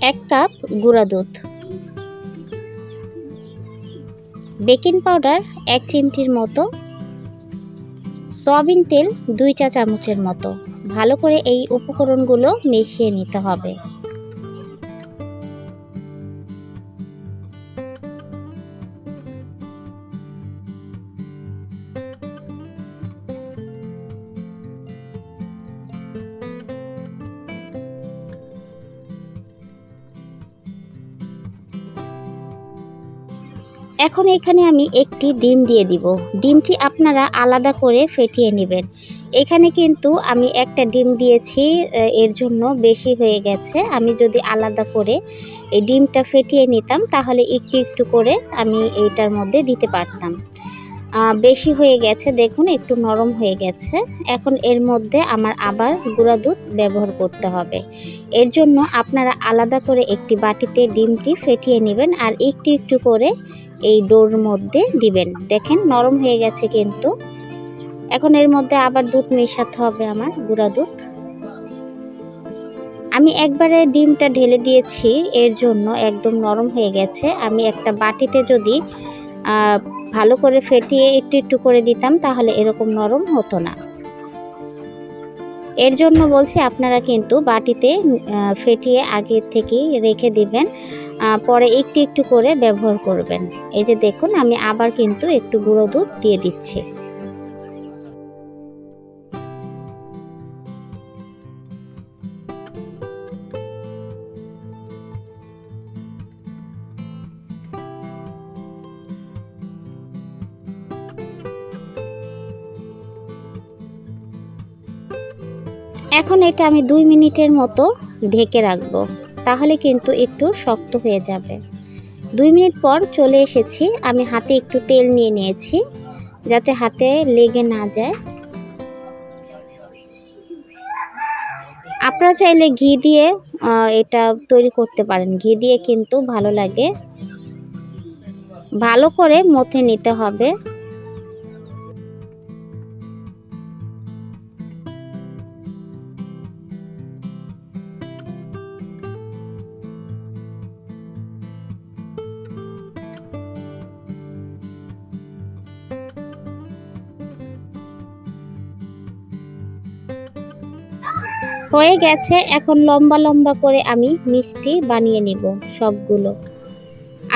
1 cup গুঁড়া দুধ, baking powder 1 চিমটির মতো, সয়াবিন তেল 2 চা চামচের মতো। ভালো করে এই উপকরণগুলো মিশিয়ে নিতে হবে। এখন এখানে আমি একটি ডিম দিয়ে দিব। ডিমটি আপনারা আলাদা করে ফেটিয়ে নেবেন। এখানে কিন্তু আমি একটা ডিম দিয়েছি, এর জন্য বেশি হয়ে গেছে। আমি যদি আলাদা করে এই ডিমটা ফেটিয়ে নিতাম তাহলে একটু একটু করে আমি এইটার মধ্যে দিতে পারতাম। বেশি হয়ে গেছে, দেখুন একটু নরম হয়ে গেছে। এখন এর মধ্যে আমার আবার গুঁড়া দুধ ব্যবহার করতে হবে। এর জন্য আপনারা আলাদা করে একটি বাটিতে ডিমটি ফেটিয়ে নেবেন আর একটু একটু করে এই ডোর মধ্যে দিবেন। দেখেন নরম হয়ে গেছে কিন্তু। এখন এর মধ্যে আবার দুধ মেশাতে হবে, আমার গুঁড়া দুধ। আমি একবারে ডিমটা ঢেলে দিয়েছি, এর জন্য একদম নরম হয়ে গেছে। আমি একটা বাটিতে যদি ভালো করে ফেটিয়ে একটু একটু করে দিতাম তাহলে এরকম নরম হতো না। এর জন্য বলছি আপনারা কিন্তু বাটিতে ফেটিয়ে আগে থেকেই রেখে দিবেন, পরে একটু একটু করে ব্যবহার করবেন। এই যে দেখুন আমি আবার কিন্তু একটু গুঁড়ো দুধ দিয়ে দিচ্ছি। এখন এটা আমি 2 মিনিটের মতো ঢেকে রাখবো, তাহলে কিন্তু একটু শক্ত হয়ে যাবে। 2 মিনিট পর চলে এসেছি। আমি হাতে একটু তেল নিয়ে নিয়েছি যাতে হাতে লেগে না যায়। আপনারা চাইলে ঘি দিয়ে এটা তৈরি করতে পারেন। ঘি দিয়ে কিন্তু ভালো লাগে। ভালো করে মথে নিতে হবে। হয়ে গেছে। এখন লম্বা লম্বা করে আমি মিষ্টি বানিয়ে নিব সবগুলো।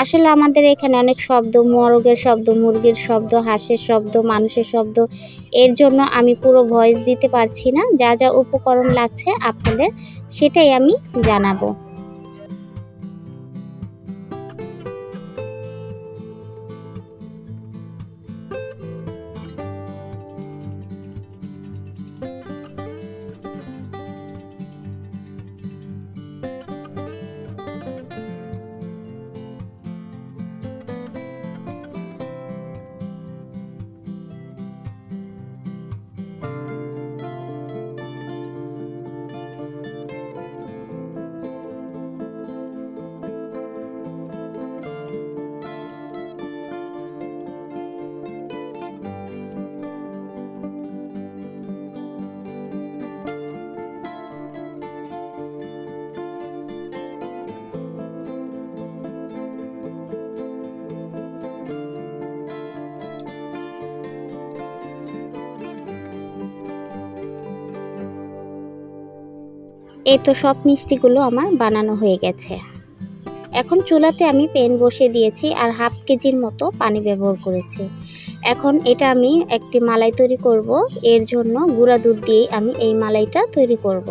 আসলে আমাদের এখানে অনেক শব্দ, মোরগের শব্দ, মুরগির শব্দ, হাঁসের শব্দ, মানুষের শব্দ। এর জন্য আমি পুরো ভয়েস দিতে পারছি না। যা যা উপকরণ লাগছে আপনাদের সেটাই আমি জানাবো। এই তো সব মিষ্টিগুলো আমার বানানো হয়ে গেছে। এখন চুলাতে আমি প্যান বসিয়ে দিয়েছি আর হাফ কেজির মতো পানি ব্যবহার করেছি। এখন এটা আমি একটি মালাই তৈরি করব। এর জন্য গুঁড়া দুধ দিয়ে আমি এই মালাইটা তৈরি করব।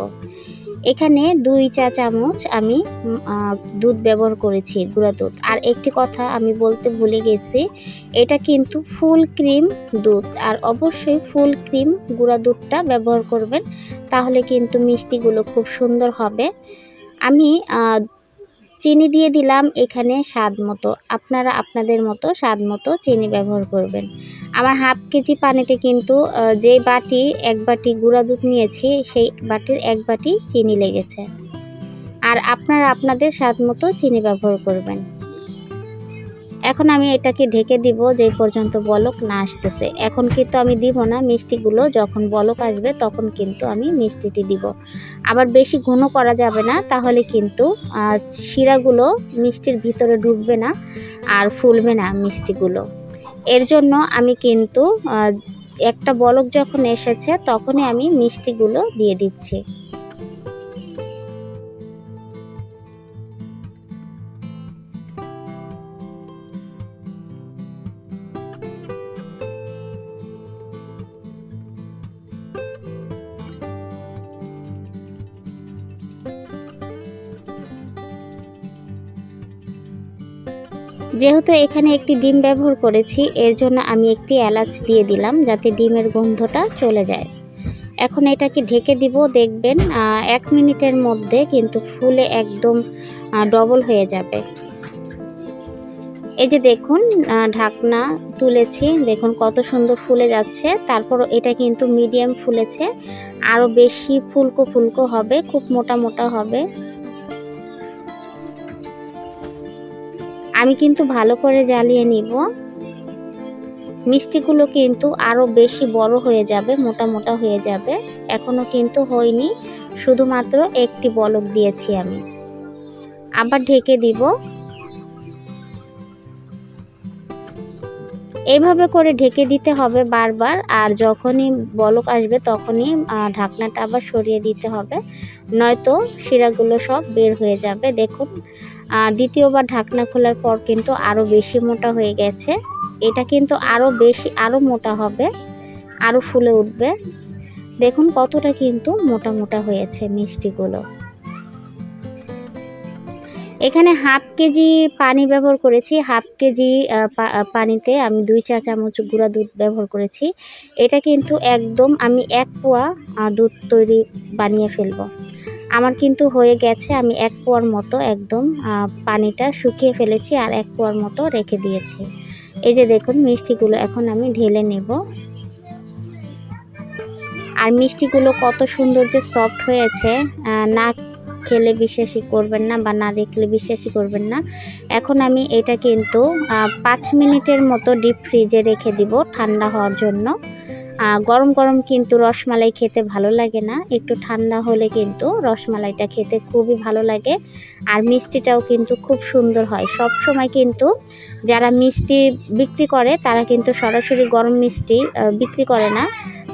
এখানে 2 চা চামচ আমি দুধ ব্যবহার করেছি, গুঁড়া দুধ। আর একটি কথা আমি বলতে ভুলে গেছি, এটা কিন্তু ফুল ক্রিম দুধ, আর অবশ্যই ফুল ক্রিম গুঁড়া দুধটা ব্যবহার করবেন, তাহলে কিন্তু মিষ্টিগুলো খুব সুন্দর হবে। আমি চিনি দিয়ে দিলাম এখানে স্বাদ মতো। আপনারা আপনাদের মতো স্বাদ মতো চিনি ব্যবহার করবেন। আমার হাফ কেজি পানিতে কিন্তু যে বাটি 1 বাটি গুঁড়া দুধ নিয়েছি সেই বাটির 1 বাটি চিনি লেগেছে। আর আপনারা আপনাদের স্বাদ মতো চিনি ব্যবহার করবেন। এখন আমি এটাকে ঢেকে দিব যে পর্যন্ত বলক না আসতেছে। এখন কিন্তু আমি দিব না মিষ্টিগুলো, যখন বলক আসবে তখন কিন্তু আমি মিষ্টিটি দিব। আবার বেশি ঘন করা যাবে না, তাহলে কিন্তু শিরাগুলো মিষ্টির ভিতরে ঢুকবে না আর ফুলবে না মিষ্টিগুলো। এর জন্য আমি কিন্তু একটা বলক যখন এসেছে তখনই আমি মিষ্টিগুলো দিয়ে দিচ্ছি। যেহেতু এখানে একটি ডিম ব্যবহার করেছি, এর জন্য আমি একটি এলাচ দিয়ে দিলাম যাতে ডিমের গন্ধটা চলে যায়। এখন এটাকে ঢেকে দিব, দেখবেন 1 মিনিটের মধ্যে কিন্তু ফুলে একদম ডবল হয়ে যাবে। এই যে দেখুন ঢাকনা তুলেছি, দেখুন কত সুন্দর ফুলে যাচ্ছে। তারপর এটা কিন্তু মিডিয়াম ফুলেছে, আরও বেশি ফুলকো ফুলকো হবে, খুব মোটা মোটা হবে। আমি কিন্তু ভালো করে জ্বালিয়ে নিব। মিষ্টিগুলো কিন্তু আরও বেশি বড় হয়ে যাবে, মোটা মোটা হয়ে যাবে। এখনও কিন্তু হয়নি, শুধুমাত্র একটি বলক দিয়েছি আমি। আবার ঢেকে দিব। এইভাবে করে ঢেকে দিতে হবে বারবার, আর যখনই বলক আসবে তখনই ঢাকনাটা আবার সরিয়ে দিতে হবে, নয়তো শিরাগুলো সব বের হয়ে যাবে। দেখুন দ্বিতীয়বার ঢাকনা খোলার পর কিন্তু আরও বেশি মোটা হয়ে গেছে। এটা কিন্তু আরও মোটা হবে, আরও ফুলে উঠবে। দেখুন কতটা কিন্তু মোটা মোটা হয়েছে মিষ্টিগুলো। এখানে হাফ কেজি পানি ব্যবহার করেছি। হাফ কেজি পানিতে আমি 2 চা চামচ গুঁড়া দুধ ব্যবহার করেছি। এটা কিন্তু একদম আমি 1 পোয়া দুধ তৈরি বানিয়ে ফেলবো। আমার কিন্তু হয়ে গেছে, আমি 1 পোয়ার মতো একদম পানিটা শুকিয়ে ফেলেছি আর 1 পোয়ার মতো রেখে দিয়েছি। এই যে দেখুন মিষ্টিগুলো এখন আমি ঢেলে নেব। আর মিষ্টিগুলো কত সুন্দর যে সফট হয়েছে, না খেলে বিশ্বাসই করবেন না বা না দেখলে বিশ্বাসই করবেন না। এখন আমি এটা কিন্তু 5 মিনিটের মতো ডিপ ফ্রিজে রেখে দিব ঠান্ডা হওয়ার জন্য। গরম গরম কিন্তু রসমালাই খেতে ভালো লাগে না, একটু ঠান্ডা হলে কিন্তু রসমালাইটা খেতে খুবই ভালো লাগে। আর মিষ্টিটাও কিন্তু খুব সুন্দর হয়। সব সময় কিন্তু যারা মিষ্টি বিক্রি করে তারা কিন্তু সরাসরি গরম মিষ্টি বিক্রি করে না,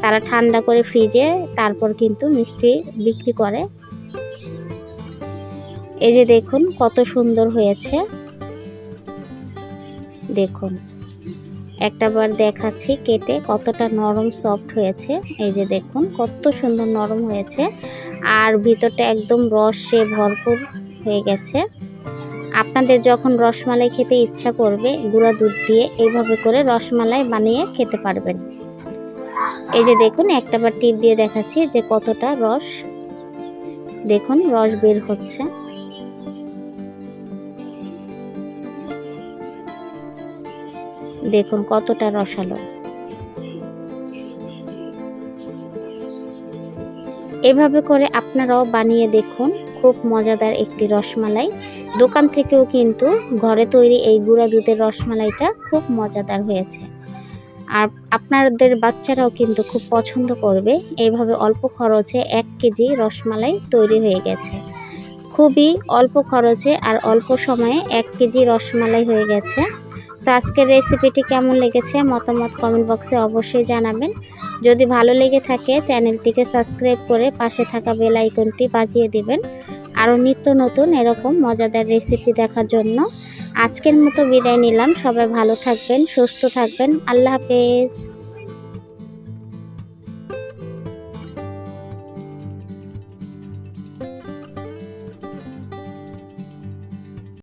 তারা ঠান্ডা করে ফ্রিজে তারপর কিন্তু মিষ্টি বিক্রি করে। এই যে দেখুন কত সুন্দর হয়েছে। দেখুন একটাবার দেখাচ্ছি কেটে, কতটা নরম সফট হয়েছে। এই যে দেখুন কত সুন্দর নরম হয়েছে, আর ভিতরটা একদম রসে ভরপুর হয়ে গেছে। আপনাদের যখন রসমালাই খেতে ইচ্ছা করবে গুঁড়া দুধ দিয়ে এইভাবে করে রসমালাই বানিয়ে খেতে পারবেন। এই যে দেখুন একটাবার টিপ দিয়ে দেখাচ্ছি যে কতটা রস, দেখুন রস বের হচ্ছে। দেখুন কতটা রসালো। এভাবে করে আপনারাও বানিয়ে দেখুন, খুব মজাদার একটি রসমালাই। দোকান থেকেও কিন্তু ঘরে তৈরি এই গুঁড়া দুধের রসমালাইটা খুব মজাদার হয়েছে। আর আপনাদের বাচ্চারাও কিন্তু খুব পছন্দ করবে। এইভাবে অল্প খরচে 1 কেজি রসমালাই তৈরি হয়ে গেছে। খুবই অল্প খরচে আর অল্প সময়ে 1 কেজি রসমালাই হয়ে গেছে। তো আজকের রেসিপিটি কেমন লেগেছে মতামত কমেন্ট বক্সে অবশ্যই জানাবেন। যদি ভালো লেগে থাকে চ্যানেলটিকে সাবস্ক্রাইব করে পাশে থাকা বেল আইকনটি বাজিয়ে দিবেন আরও নিত্য নতুন এরকম মজাদার রেসিপি দেখার জন্য। আজকের মতো বিদায় নিলাম। সবাই ভালো থাকবেন, সুস্থ থাকবেন। আল্লাহ হাফেজ।